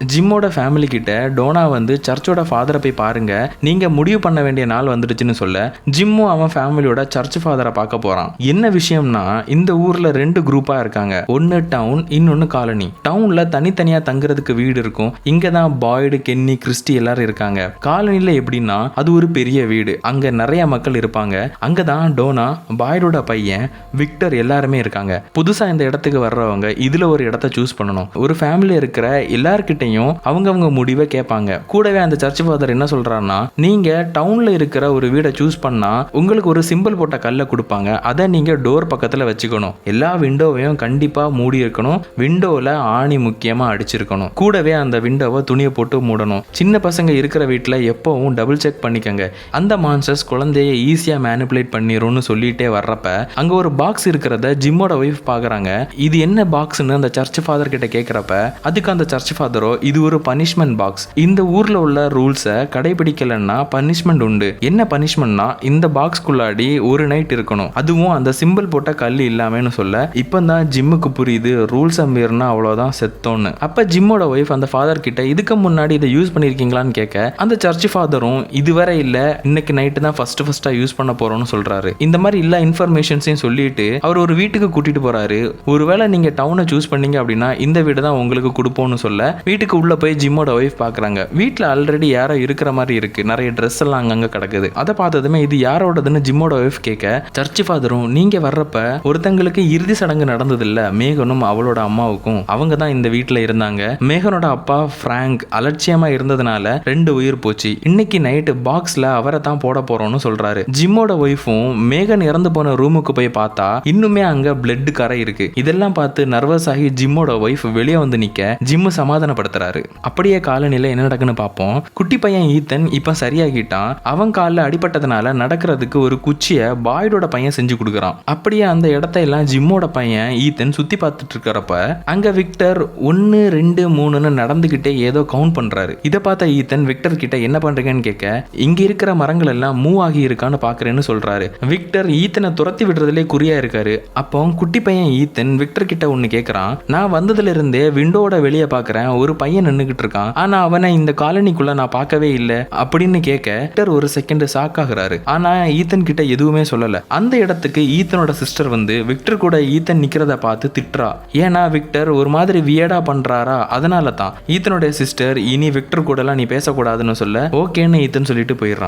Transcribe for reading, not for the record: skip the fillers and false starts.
ஜிம்மோட family கிட்ட Donna வந்து சர்ச்சோட ஃபாதரை போய் பாருங்க, நீங்க முடிவு பண்ண வேண்டிய நாள் வந்துடுச்சுன்னு சொல்ல ஜிம்மும் அவன் ஃபேமிலியோட சர்ச் ஃபாதரை பார்க்க போறான். என்ன விஷயம்னா, இந்த ஊர்ல ரெண்டு குரூப்பா இருக்காங்க. ஒன்னு டவுன், இன்னொன்னு காலனி. டவுன்ல தனித்தனியா தங்குறதுக்கு வீடு இருக்கும். இங்க தான் பாய்டு, கென்னி, கிறிஸ்டி எல்லாரும் இருக்காங்க. காலனில எப்படின்னா அது ஒரு பெரிய வீடு, அங்க நிறைய மக்கள் இருப்பாங்க. அங்கதான் டோனா, பாய்டோட பையன் விக்டர் எல்லாருமே இருக்காங்க. புதுசா இந்த இடத்துக்கு வர்றவங்க இதுல ஒரு இடத்த சூஸ் பண்ணணும். ஒரு ஃபேமிலி இருக்கிற எல்லார்கிட்ட அவங்க முடிவை கேட்பாங்க. கூடவே அந்த சர்ச் ஃபாதர் என்ன சொல்றாருன்னா, நீங்க டவுன்ல இருக்கிற ஒரு வீடை சூஸ் பண்ணா உங்களுக்கு ஒரு சிம்பிள் போட்ட கல்லை கொடுப்பாங்க. அதை நீங்க டோர் பக்கத்துல வச்சுக்கணும். எல்லா விண்டோவையும் கண்டிப்பா மூடி இருக்கணும். விண்டோல ஆணி முக்கியமா அடிச்சிருக்கணும். கூடவே அந்த விண்டோவை துணியை போட்டு மூடணும். சின்ன பசங்க இருக்கிற வீட்டுல எப்பவும் டபுள் செக் பண்ணிக்கங்க. அந்த மான்ஸ்டர்ஸ் குழந்தைய ஈஸியா மேனிபுலேட் பண்ணிரும்னு சொல்லிட்டே வர்றப்ப அங்க ஒரு பாக்ஸ் இருக்கிறத ஜிம்மோட ஒய்ஃப் பாக்குறாங்க. இது என்ன பாக்ஸ்னு அந்த சர்ச் ஃபாதர் கிட்ட கேட்கிறப்ப அதுக்கு அந்த சர்ச் ஃபாதரோ, இது ஒரு பனிஷ்மெண்ட் பாக்ஸ். இந்த ஊர்ல உள்ள ரூல்ஸை கடைபிடிக்கலன்னா பனிஷ்மெண்ட் உண்டு. என்ன பனிஷ்மெண்ட்னா, இந்த பாக்ஸ்குள்ளாடி ஒரு நைட் இருக்கணும், அதுவும் அந்த சிம்பிள் போட்ட கல் இல்லாமன்னு சொல்ல இப்பதான் ஜிம்முக்கு புரியுது, ரூல்ஸை மீறினா அவ்வளவுதான் செத்தோன்னு. அப்ப ஜிம்மோட ஒய்ஃப் அந்த ஃபாதர் கிட்ட இதுக்கு முன்னாடி இதை யூஸ் பண்ணிருக்கீங்களான்னு கேட்க அந்த சர்ச் ஃபாதரும் இதுவரை இல்ல, இன்னைக்கு நைட்டு தான் ஃபர்ஸ்டா யூஸ் பண்ண போறோம்னு சொல்றாரு. இந்த மாதிரி எல்லா இன்ஃபர்மேஷன்ஸையும் சொல்லிட்டு அவர் ஒரு வீட்டுக்கு கூட்டிட்டு போறாரு. ஒருவேளை நீங்க டவுனை சூஸ் பண்ணீங்க அப்படின்னா இந்த வீடு தான் உங்களுக்கு கொடுப்போம்னு சொல்ல வீட்டுக்கு உள்ள போய் ஜிம்மோட ஒய்ஃப் பாக்குறாங்க. வீட்டுல ஆல்ரெடி யாரோ இருக்கிற மாதிரி இருக்கு. நிறைய ட்ரெஸ் எல்லாம் அங்கங்க கிடக்குது. அதை பார்த்ததுமே இது யாரோடதுன்னு ஜிம்மோட ஒய்ஃப் கேட்க சர்ச் ஃபாதரும், நீங்க வர்றப்ப ஒருத்தங்களுக்கு இறுதி சடங்கு நடந்தது இல்ல, மேகனும் அவளோட அம்மாவுக்கும், அவங்க தான் இந்த வீட்டுல இருந்தாங்க. மேகனோட அப்பா பிராங்க் அலட்சியமா இருந்ததுனால 2 உயிர் போச்சு. இன்னைக்கு நைட்டு பாக்ஸ்ல அவரை தான் போட போறோம்னு சொல்றாரு. ஜிம்மோட ஒய்ஃபும் மேகன் இறந்து போன ரூமுக்கு போய் பார்த்தா இன்னுமே அங்க பிளட் கரை இருக்கு. இதெல்லாம் பார்த்து நர்வஸ் ஆகி ஜிம்மோட ஒய்ஃப் வெளியே வந்து நிக்க ஜிம்மு சமாதானப்படுத்துறாரு. அப்படியே காலனில என்ன நடக்குன்னு பார்ப்போம். குட்டி பையன் ஈத்தன் இப்ப சரியாகிட்டான். அவன் காலில் அடிபட்டதுனால நடக்கிறதுக்கு ஒரு குச்சியை பாய்டோட பையன் செஞ்சு கொடுக்குறான். அப்படியே அந்த இடத்தையெல்லாம் ஜிம்மோட பையன் ஈத்தன் சுத்தி பார்த்துட்டு இருக்கிறப்ப அங்க விக்டர் 1 2 3ன்னு நடந்துகிட்டே ஏதோ கவுண்ட் பண்றாரு. இதை பார்த்த ஈத்தன் விக்டர் கிட்ட என்ன பண்றீங்கன்னு கேட்க, இங்க இருக்கிற மரங்கள் எல்லாம் மூவ் ஆகி இருக்கான்னு பாக்குறேன்னு சொல்றாரு. விக்டர் ஈத்தனை துரத்தி விடுறதுலே குறியா இருக்காரு. அப்போ குட்டி பையன் ஈத்தன் விக்டர் கிட்ட ஒன்னு கேட்கறான், நான் வந்ததுல இருந்தே விண்டோட வெளியே பாக்குறேன், ஒரு பையன் நின்னுகிட்டு இருக்கான், ஆனா அவனை இந்த காலனிக்குள்ள நான் பார்க்கவே இல்லை அப்படின்னு கேட்க விக்டர் ஒரு செகண்ட் ஷாக் ஆகுறாரு. ஆனா ஈத்தன் கிட்ட எதுவுமே சொல்லல. அந்த இடத்துக்கு ஈத்தனோட சிஸ்டர் வந்து விக்டர் கூட ஈத்தன் நிக்கிறத பார்த்து திட்டுறா. ஏன்னா விக்டர் ஒரு மாதிரி வியர்டா பண்றாரா, அதனால தான். ஈத்தனோட சிஸ்டர் இனி விக்டர் கூட எல்லாம் நீ பேசக்கூடாதுன்னு சொல்ல ஓகேன்னு ஈத்தன் சொல்லிட்டு போயிடுறான்.